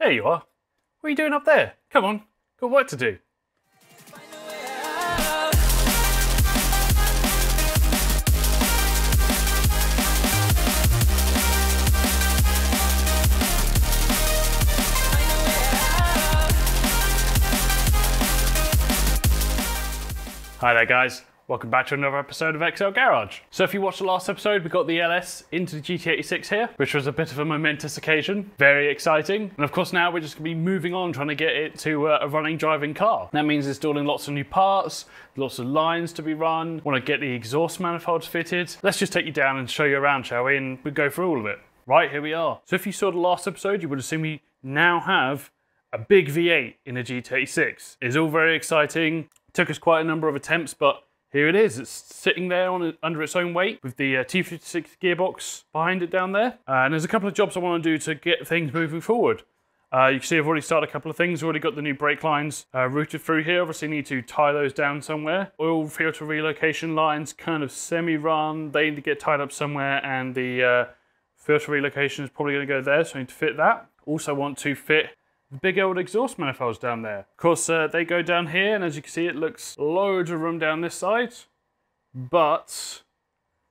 There you are. What are you doing up there? Come on, got work to do. Hi there guys, welcome back to another episode of EXCL Garage. So if you watched the last episode, we got the LS into the GT86 here, which was a bit of a momentous occasion, very exciting. And of course now we're just gonna be moving on, trying to get it to a running, driving car. That means installing lots of new parts, lots of lines to be run, wanna get the exhaust manifolds fitted. Let's just take you down and show you around, shall we? And we'll go through all of it. Right, here we are. So if you saw the last episode, you would have seen we now have a big V8 in a GT86. It's all very exciting. Took us quite a number of attempts, but here it is. It's sitting there under its own weight with the T56 gearbox behind it down there. And there's a couple of jobs I want to do to get things moving forward. You can see I've already started a couple of things. Already got the new brake lines routed through here. Obviously need to tie those down somewhere. Oil filter relocation lines kind of semi-run. They need to get tied up somewhere, and the filter relocation is probably going to go there, so I need to fit that. Also want to fit the big old exhaust manifolds down there. Of course, they go down here, and as you can see, it looks loads of room down this side, but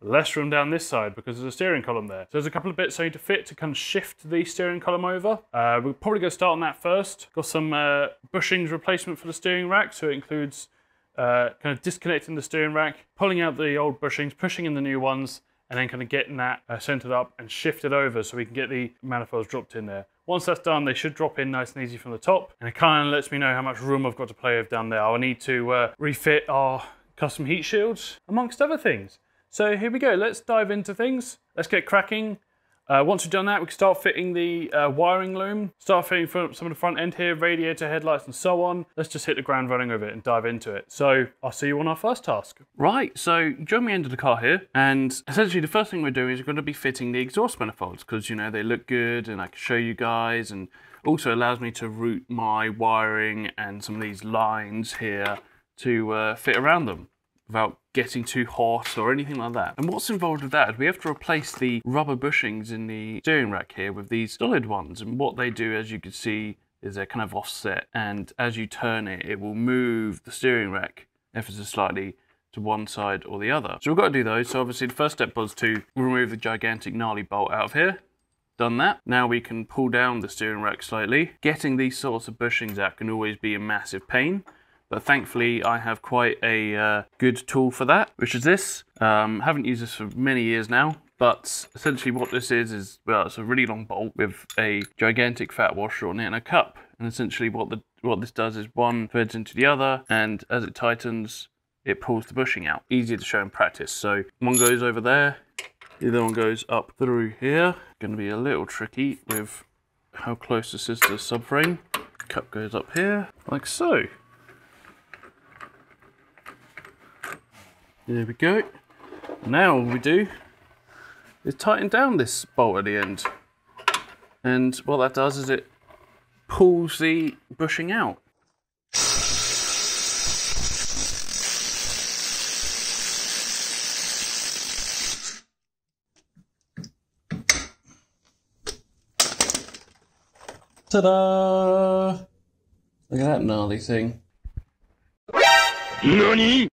less room down this side because there's a steering column there. So there's a couple of bits I need to fit to kind of shift the steering column over. We're probably going to start on that first. Got some bushings replacement for the steering rack, so it includes kind of disconnecting the steering rack, pulling out the old bushings, pushing in the new ones, and then kind of getting that centered up and shifted over so we can get the manifolds dropped in there. Once that's done, they should drop in nice and easy from the top, and it kind of lets me know how much room I've got to play with down there. I'll need to refit our custom heat shields, amongst other things. So here we go, let's dive into things. Let's get cracking. Once we've done that, we can start fitting the wiring loom, start fitting some of the front end here, radiator, headlights, and so on. Let's just hit the ground running with it and dive into it. So I'll see you on our first task. Right, so join me into the car here, and essentially the first thing we're doing is we're going to be fitting the exhaust manifolds, because you know they look good and I can show you guys, and also allows me to route my wiring and some of these lines here to fit around them without getting too hot or anything like that. And what's involved with that is we have to replace the rubber bushings in the steering rack here with these solid ones. And what they do, as you can see, is they're kind of offset. And as you turn it, it will move the steering rack ever so slightly to one side or the other. So we've got to do those. So obviously the first step was to remove the gigantic gnarly bolt out of here. Done that. Now we can pull down the steering rack slightly. Getting these sorts of bushings out can always be a massive pain, but thankfully I have quite a good tool for that, which is this. Haven't used this for many years now, but essentially what this is, well, it's a really long bolt with a gigantic fat washer on it and a cup. And essentially what this does is one threads into the other, and as it tightens, it pulls the bushing out. Easier to show in practice. So one goes over there, the other one goes up through here. Gonna be a little tricky with how close this is to the subframe. Cup goes up here, like so. There we go. Now all we do is tighten down this bolt at the end. And what that does is it pulls the bushing out. Ta-da! Look at that gnarly thing. NANI?!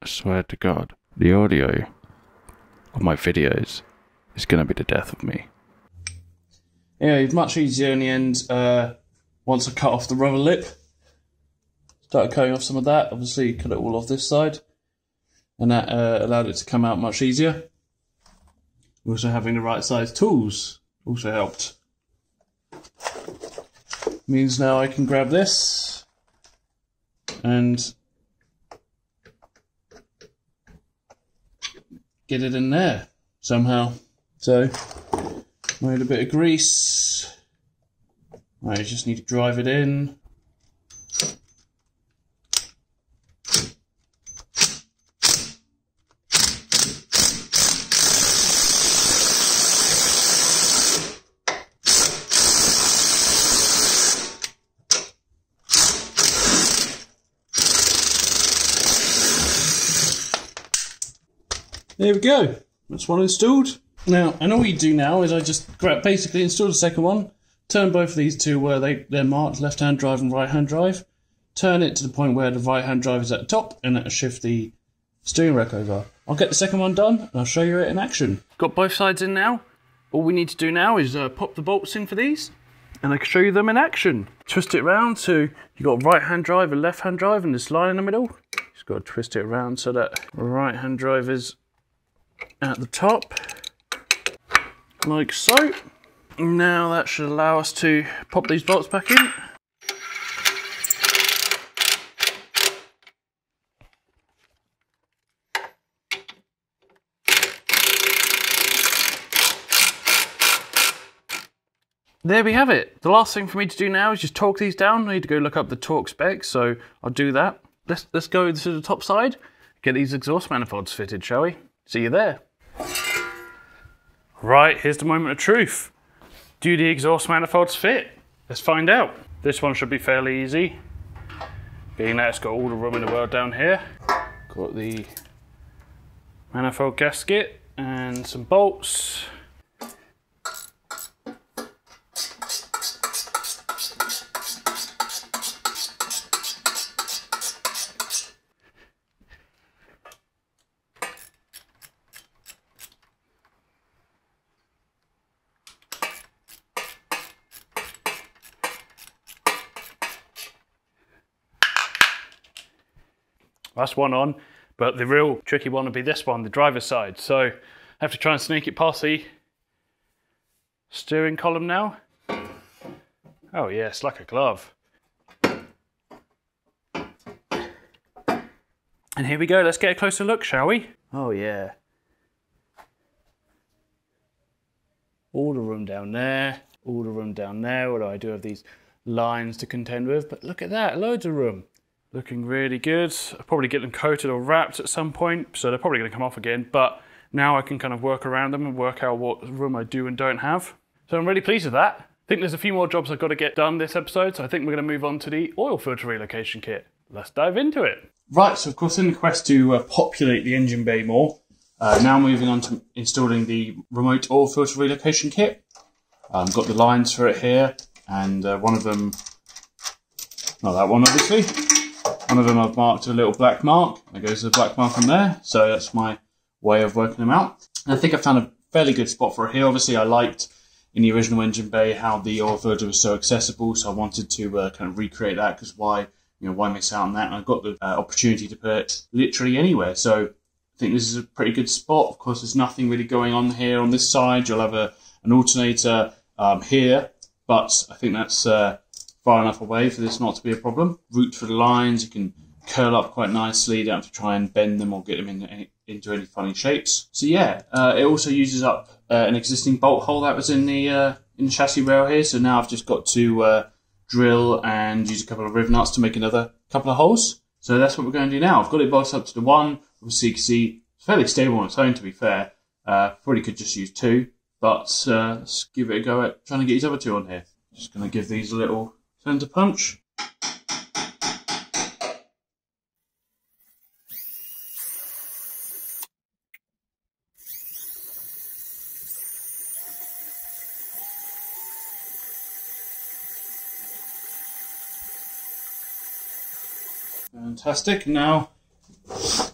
I swear to God, the audio of my videos is going to be the death of me. Yeah, it's much easier in the end once I cut off the rubber lip. Started cutting off some of that, obviously cut it all off this side, and that allowed it to come out much easier. Also having the right size tools also helped. Means now I can grab this and get it in there somehow. So, made a bit of grease. I just need to drive it in. There we go. That's one installed. Now, and all you do now is I just basically install the second one, turn both of these to where they're marked, left-hand drive and right-hand drive, turn it to the point where the right-hand drive is at the top, and that'll shift the steering rack over. I'll get the second one done, and I'll show you it in action. Got both sides in now. All we need to do now is pop the bolts in for these, and I can show you them in action. Twist it around so you've got right-hand drive and left-hand drive and this line in the middle. Just got to twist it around so that right-hand drive is at the top, like so. Now that should allow us to pop these bolts back in. There we have it. The last thing for me to do now is just torque these down. I need to go look up the torque specs, so I'll do that. Let's go to the top side, get these exhaust manifolds fitted, shall we? See you there. Right, here's the moment of truth. Do the exhaust manifolds fit? Let's find out. This one should be fairly easy, being that it's got all the room in the world down here. Got the manifold gasket and some bolts. That's one on, but the real tricky one would be this one, the driver's side. So I have to try and sneak it past the steering column now. Oh yes, like a glove. And here we go, let's get a closer look, shall we? Oh yeah. All the room down there, all the room down there, although I do have these lines to contend with, but look at that, loads of room. Looking really good. I'll probably get them coated or wrapped at some point, so they're probably going to come off again, but now I can kind of work around them and work out what room I do and don't have. So I'm really pleased with that. I think there's a few more jobs I've got to get done this episode, so I think we're going to move on to the oil filter relocation kit. Let's dive into it. Right, so of course in the quest to populate the engine bay more, now moving on to installing the remote oil filter relocation kit. Got the lines for it here, and one of them, not that one obviously, one of them I've marked a little black mark. There goes the black mark on there. So that's my way of working them out. And I think I found a fairly good spot for it here. Obviously I liked in the original engine bay how the oil filter was so accessible. So I wanted to kind of recreate that, because why miss out on that? And I got the opportunity to put it literally anywhere. So I think this is a pretty good spot. Of course, there's nothing really going on here on this side. You'll have an alternator here, but I think that's far enough away for this not to be a problem. Route for the lines, you can curl up quite nicely. You don't have to try and bend them or get them into any funny shapes. So yeah, it also uses up an existing bolt hole that was in the chassis rail here. So now I've just got to drill and use a couple of riv nuts to make another couple of holes. So that's what we're going to do now. I've got it bolted up to the one. Obviously you can see it's fairly stable on its own, to be fair. Probably could just use two, but let's give it a go at trying to get these other two on here. Just going to give these a little center punch. Fantastic. Now,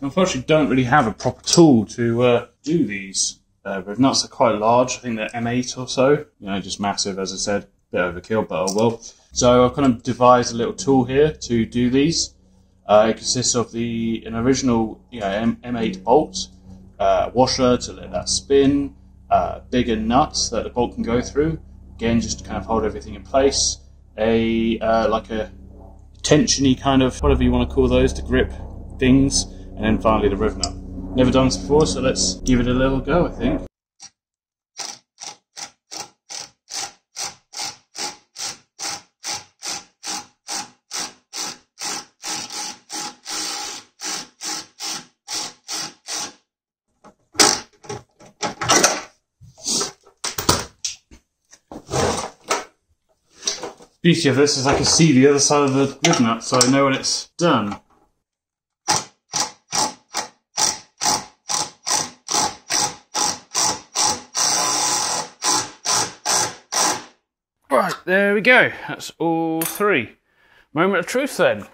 unfortunately, don't really have a proper tool to do these. Riv nuts are quite large. I think they're M8 or so. Just massive, as I said. Bit overkill, but oh well. So I've kind of devised a little tool here to do these. It consists of an original M8 bolt, washer to let that spin, bigger nuts that the bolt can go through. Again, just to kind of hold everything in place. Like a tensiony kind of, whatever you want to call those, to grip things, and then finally the riv nut. Never done this before, so let's give it a little go, I think. Beauty of this is I can see the other side of the riv nut, so I know when it's done. Right, there we go. That's all three. Moment of truth then.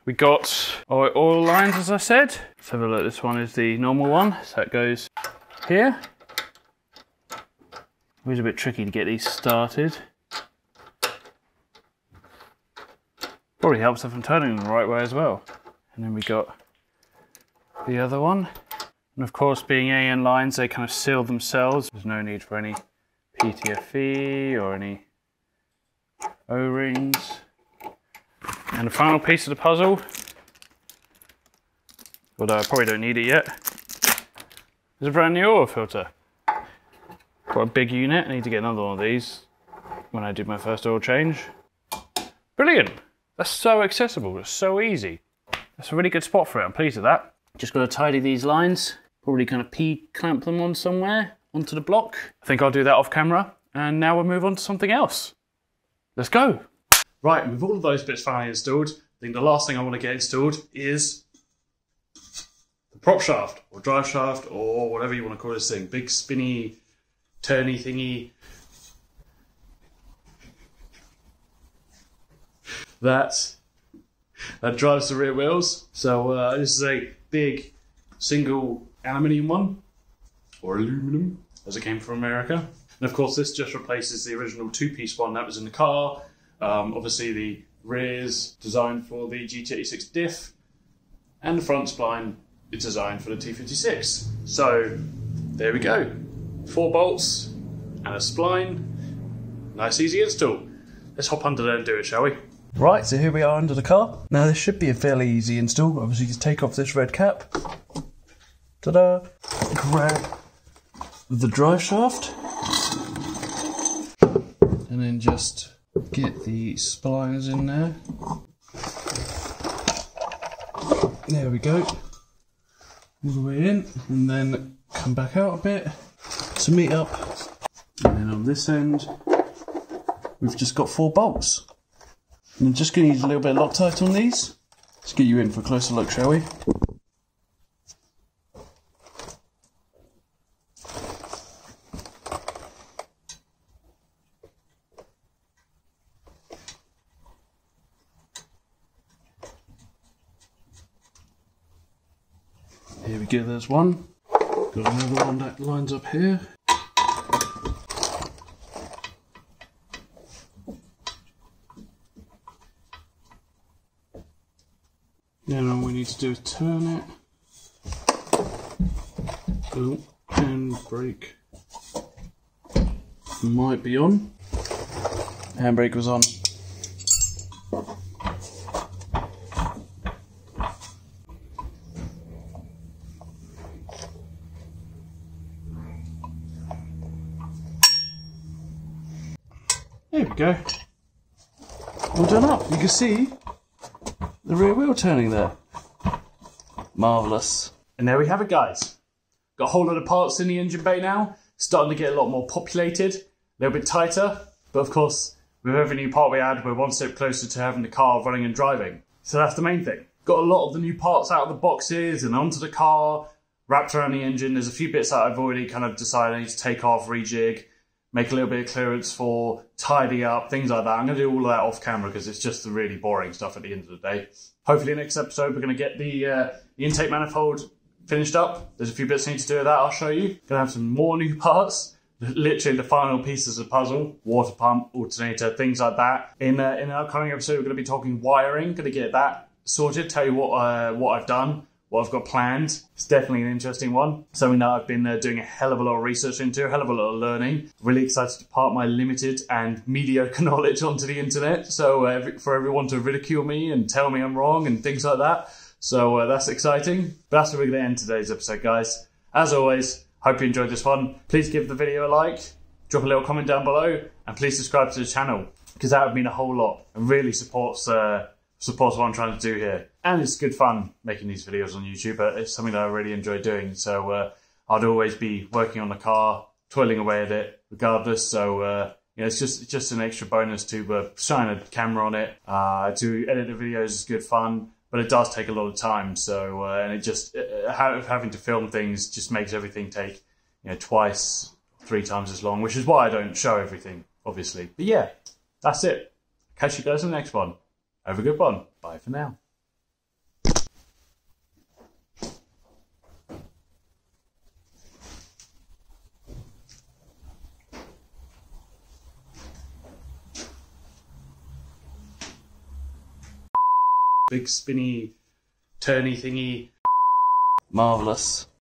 We got our oil lines, as I said. Let's have a look. This one is the normal one. So it goes here. Always a bit tricky to get these started. Probably helps if I'm turning them the right way as well. And then we got the other one. And of course, being AN lines, they kind of seal themselves. There's no need for any PTFE or any O-rings. And the final piece of the puzzle, although I probably don't need it yet, is a brand new oil filter. Got a big unit, I need to get another one of these when I do my first oil change. Brilliant! That's so accessible, it's so easy. That's a really good spot for it, I'm pleased with that. Just got to tidy these lines, probably kind of P-clamp them on somewhere, onto the block. I think I'll do that off camera, and now we'll move on to something else. Let's go! Right, with all of those bits finally installed, I think the last thing I want to get installed is the prop shaft, or drive shaft, or whatever you want to call this thing. Big spinny, turny thingy. That drives the rear wheels. So this is a big single aluminium one, or aluminum, as it came from America. And of course this just replaces the original two-piece one that was in the car. Obviously the rear's designed for the GT86 diff, and the front spline is designed for the T56. So there we go. 4 bolts and a spline. Nice easy install. Let's hop under there and do it, shall we? Right, so here we are under the car. Now this should be a fairly easy install. Obviously just take off this red cap. Ta-da! Grab the drive shaft. And then just get the splines in there. There we go. All the way in, and then come back out a bit to meet up. And then on this end, we've just got 4 bolts. And I'm just going to use a little bit of Loctite on these. Let's get you in for a closer look, shall we? Here we go, there's one. Got another one that lines up here. Then all we need to do is turn it. Oh, handbrake might be on. Handbrake was on. There we go. All done up. You can see the rear wheel turning there. Marvellous. And there we have it, guys. Got a whole lot of parts in the engine bay now. Starting to get a lot more populated. A little bit tighter. But of course, with every new part we add, we're one step closer to having the car running and driving. So that's the main thing. Got a lot of the new parts out of the boxes and onto the car, wrapped around the engine. There's a few bits that I've already kind of decided I need to take off, rejig, make a little bit of clearance for, tidy up, things like that. I'm going to do all of that off camera because it's just the really boring stuff at the end of the day. Hopefully next episode we're going to get the intake manifold finished up. There's a few bits I need to do with that, I'll show you. Going to have some more new parts. Literally the final pieces of the puzzle. Water pump, alternator, things like that. In an upcoming episode we're going to be talking wiring. Going to get that sorted, tell you what I've done, what I've got planned. It's definitely an interesting one. Something that I've been doing a hell of a lot of research into, a hell of a lot of learning. Really excited to part my limited and mediocre knowledge onto the internet. So for everyone to ridicule me and tell me I'm wrong and things like that. So that's exciting. But that's where we're going to end today's episode, guys. As always, hope you enjoyed this one. Please give the video a like, drop a little comment down below, and please subscribe to the channel because that would mean a whole lot and really supports what I'm trying to do here. And it's good fun making these videos on YouTube. It's something that I really enjoy doing. So I'd always be working on the car, toiling away at it regardless. So you know, it's just an extra bonus to shine a camera on it. To edit the videos is good fun, but it does take a lot of time. So and it just having to film things just makes everything take, you know, 2, 3 times as long, which is why I don't show everything, obviously. But yeah, that's it. Catch you guys in the next one. Have a good one. Bye for now. Big spinny, turny thingy. Marvellous.